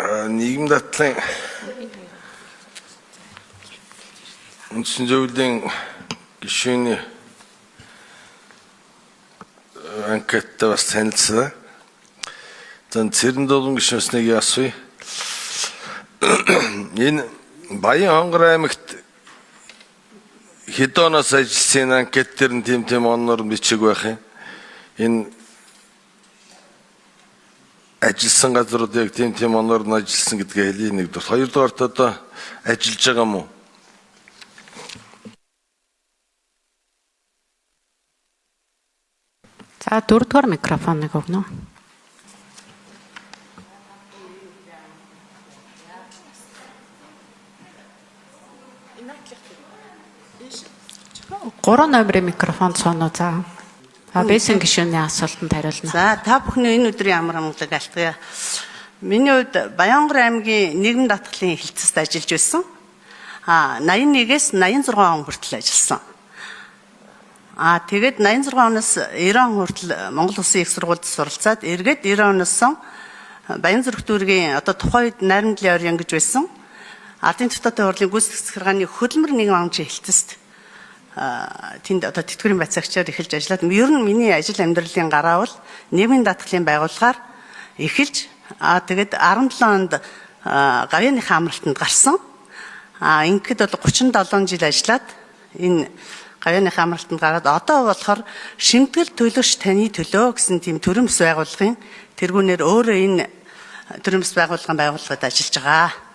нийгэм дадлын үндсэн зөвлөлийн гишүүний анкеттай бас танилцсан. Цэрэн дуулан гишүүнээс нэг асууя. Энэ Баян Хонгор аймагт хэд оноос ажилласан анкет дээр нь тийм оноор бичиг байх юм. Энэ ажилласан газрууд яг тийм оноор нь ажилласан гэдгээ хэлий нэгдүгээр. Хоёрдугаарт одоо ажиллаж байгаа юм уу? За дөрөвдүгээр микрофоныг өгнө. Гурван номерын микрофон цоноо за. Бэсэн гишүүний асуултанд хариулна. За та бүхний энэ өдрийн амар амгалан алтгая. Миний хувьд Баянгор аймгийн нийгэм даатгалын хилцэст ажиллаж байсан. 81-ээс 86 он хүртэл ажилласан. Тэгээд 86 оноос 90 он хүртэл Монгол Улсын их сургуульд суралцаад эргээд 90 оноос Баян зүрх дүүргийн одоо тухайн үед найрамдлын орон гэж байсан. Ардын дотоодын хурлын гүйцэтгэх захиргааны хөдөлмөр нийгэм амжилт хилцэст тэнд одоо тэтгэврийн бацаагчаар эхэлж ажиллаад ер нь миний ажил амьдралын гараа бол нийгмийн даатгалын байгууллагаар эхэлж тэгээд 17 онд гавьяаныхаа амралтанд гарсан. Ингээд бол 37 жил ажиллаад энэ гавьяаныхаа амралтанд гараад одоо болохоор шимтгэл төлөвш таны төлөө гэсэн тийм төрөмс байгууллагын тэргүүнээр өөрөө энэ төрөмс байгууллагын байгууллагад ажиллаж байгаа.